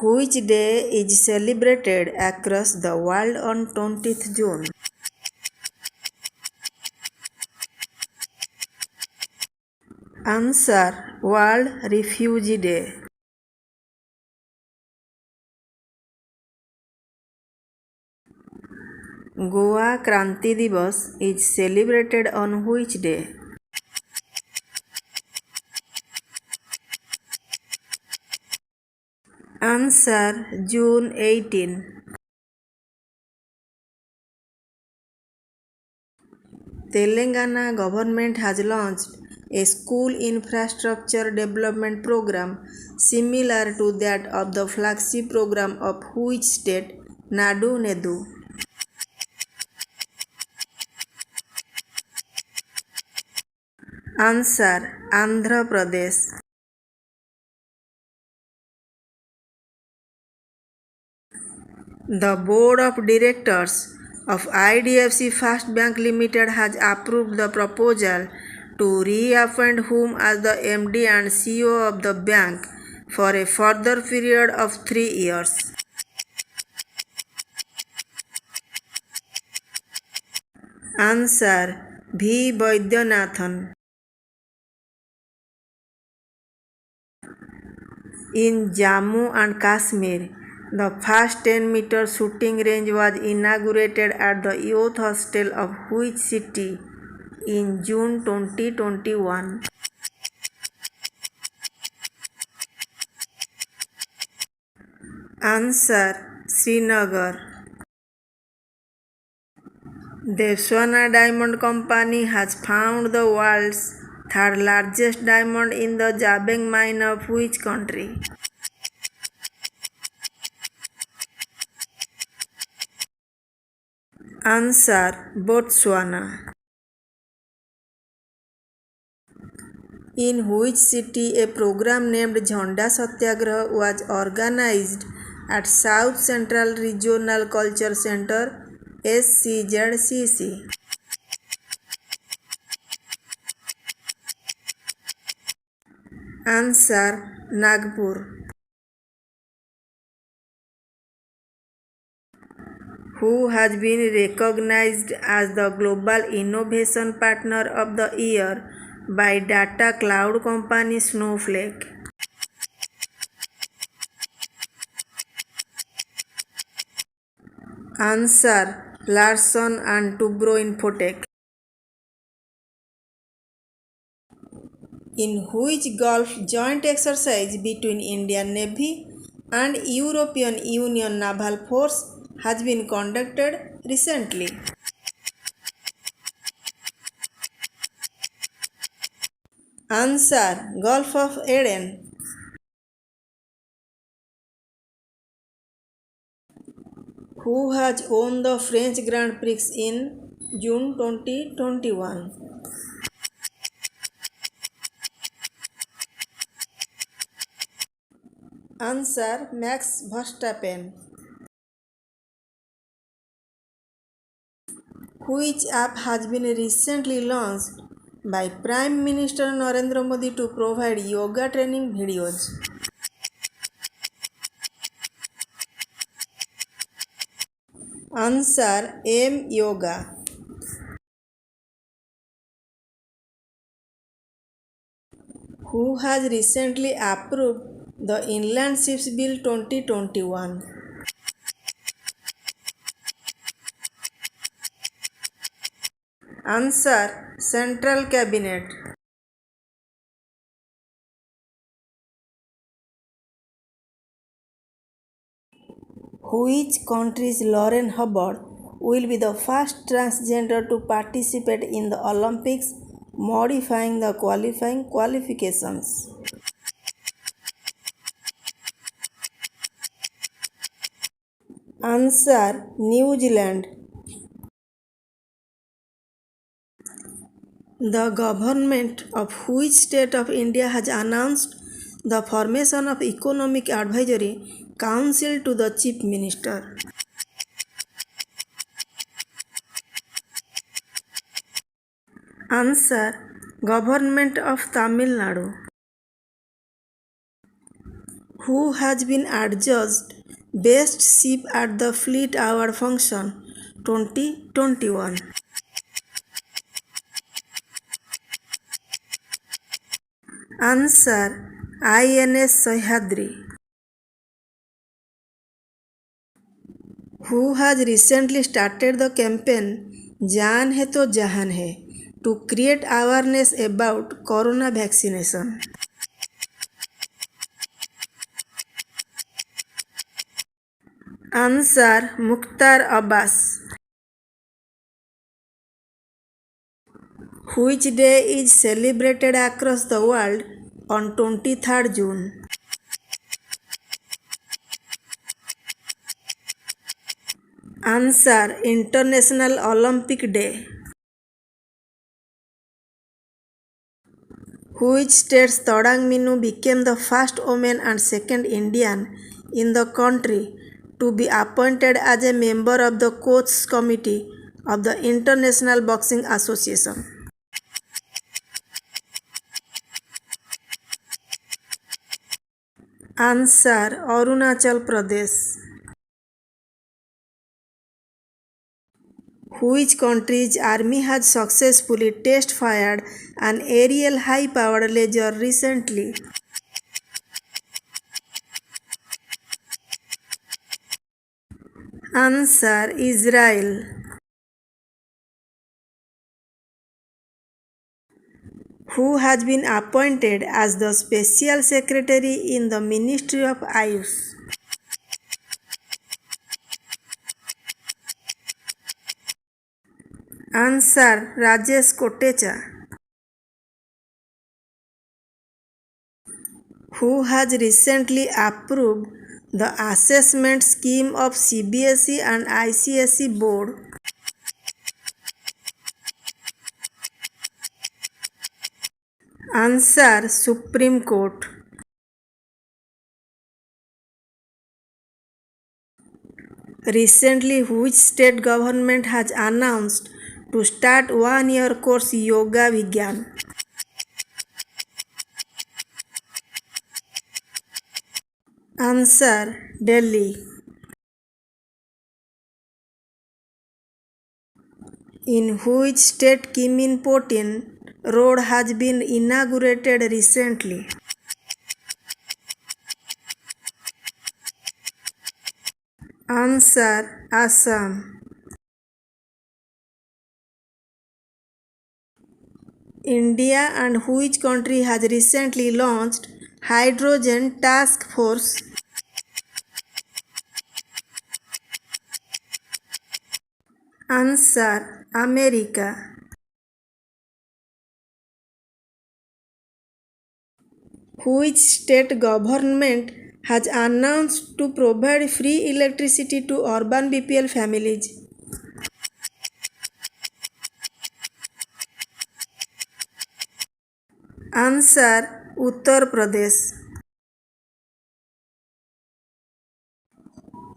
Which day is celebrated across the world on 20th June? Answer: World Refugee Day. Goa Kranti Divas is celebrated on which day? Answer: June 18. Telangana government has launched a school infrastructure development program similar to that of the flagship program of which state? Nadu Nedu. Answer: Andhra Pradesh. The board of directors of IDFC First Bank Limited has approved the proposal to reappoint whom as the MD and CEO of the bank for a further period of 3 years. Answer: V. Vaidyanathan. In Jammu and Kashmir, the first 10-meter shooting range was inaugurated at the youth hostel of which city in June 2021? Answer: Srinagar. Devswana Diamond Company has found the world's third largest diamond in the Jabeng mine of which country? Answer: Botswana. In which city a program named Jhanda Satyagraha was organized at South Central Regional Culture Center SCZCC? Answer: Nagpur. Who has been recognized as the Global Innovation Partner of the Year by data cloud company Snowflake? Answer: Larson and Toubro Infotech. In which Gulf joint exercise between Indian Navy and European Union Naval Force has been conducted recently? Answer: Gulf of Aden. Who has won the French Grand Prix in June 2021? Answer: Max Verstappen. Which app has been recently launched by Prime Minister Narendra Modi to provide yoga training videos? Answer: M Yoga. Who has recently approved the Inland Ships Bill 2021? Answer: Central Cabinet. Which country's Lauren Hubbard will be the first transgender to participate in the Olympics, modifying the qualifying qualifications? Answer: New Zealand. The government of which state of India has announced the formation of Economic Advisory Council to the Chief Minister? Answer: Government of Tamil Nadu. Who has been adjudged Best Ship at the Fleet Award Function 2021? Answer: INS Sahyadri. Who has recently started the campaign Jaan Hai To Jahan Hai to create awareness about corona vaccination? Answer: Mukhtar Abbas. Which day is celebrated across the world on 23rd June? Answer: International Olympic Day. Which state's Todang Minu became the first woman and second Indian in the country to be appointed as a member of the coach committee of the International Boxing Association? Answer: Arunachal Pradesh. Which country's army has successfully test-fired an aerial high-powered laser recently? Answer: Israel. Who has been appointed as the Special Secretary in the Ministry of Ayush? Answer: Rajesh Kotecha. Who has recently approved the assessment scheme of CBSE and ICSE board? Answer: Supreme Court. Recently, which state government has announced to start one-year course Yoga Vigyan? Answer: Delhi. In which state Kimin-Potin Road has been inaugurated recently? Answer: Assam. India and which country has recently launched Hydrogen Task Force? Answer: America. Which state government has announced to provide free electricity to urban BPL families? Answer: Uttar Pradesh.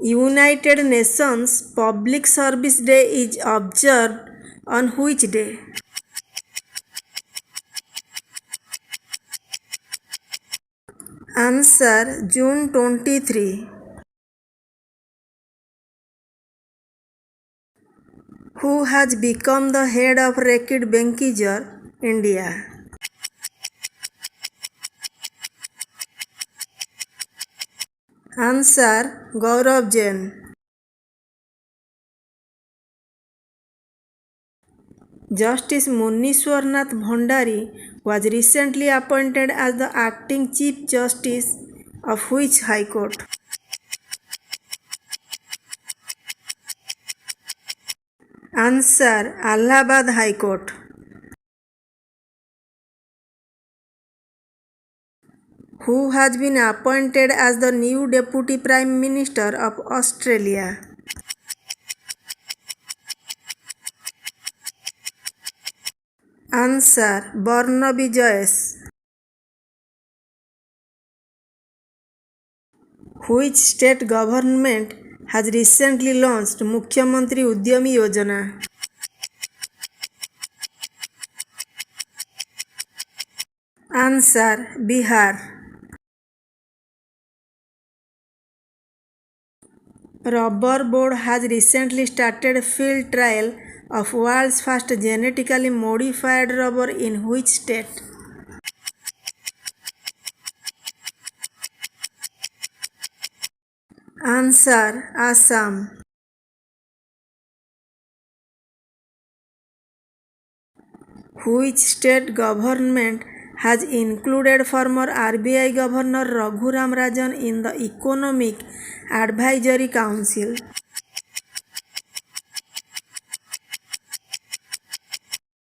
United Nations Public Service Day is observed on which day? Answer: June 23. Who has become the head of Reckitt Benckiser, India? Answer: Gaurav Jain. Justice Munishwarnath Bhandari was recently appointed as the acting Chief Justice of which High Court? Answer: Allahabad High Court. Who has been appointed as the new Deputy Prime Minister of Australia? Answer: Barnaby Joyce. Which state government has recently launched Mukhyamantri Udyami Yojana? Answer: Bihar. Rubber Board has recently started field trial of world's first genetically modified rubber in which state? Answer: Assam. Which state government has included former RBI Governor Raghuram Rajan in the Economic Advisory Council?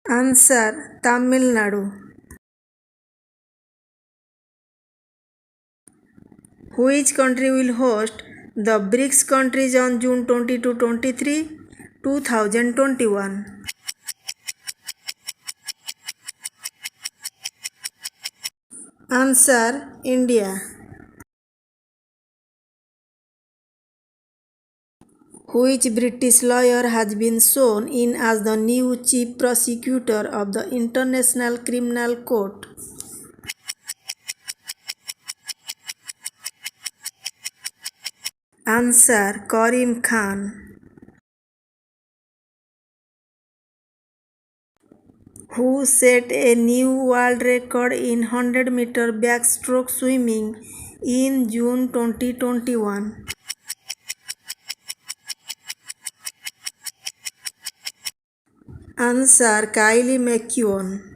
Answer: Tamil Nadu. Which country will host the BRICS countries on June 22-23, 2021? Answer: India. Which British lawyer has been sworn in as the new chief prosecutor of the International Criminal Court? Answer: Karim Khan. Who set a new world record in 100-meter backstroke swimming in June 2021? Answer: Kylie McKeown.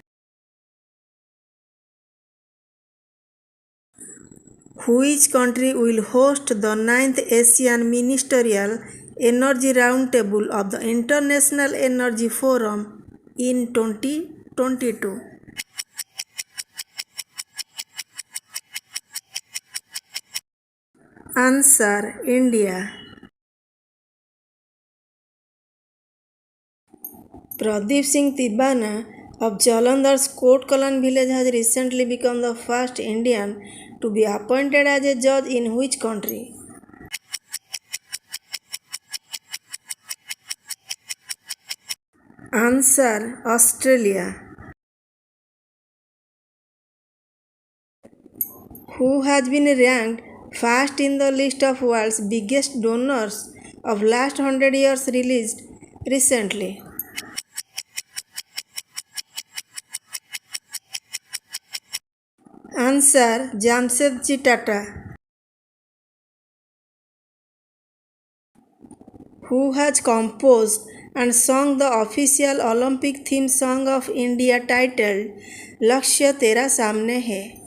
Which country will host the 9th Asian Ministerial Energy Roundtable of the International Energy Forum in 2022? Answer: India. Pradeep Singh Tibbana of Jalandhar's Kot Kalan village has recently become the first Indian to be appointed as a judge in which country? Answer: Australia. Who has been ranked first in the list of world's biggest donors of last 100 years released recently? Answer: Jamshedji Tata. Who has composed and sung the official Olympic theme song of India titled Lakshya Tera Samne Hai?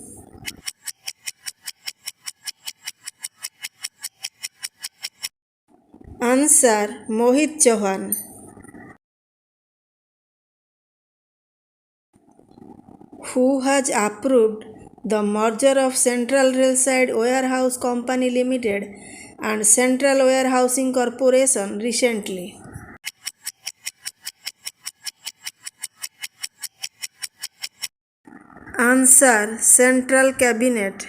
Answer: Mohit Chauhan. Who has approved the merger of Central Railside Warehouse Company Limited and Central Warehousing Corporation recently? Answer: Central Cabinet.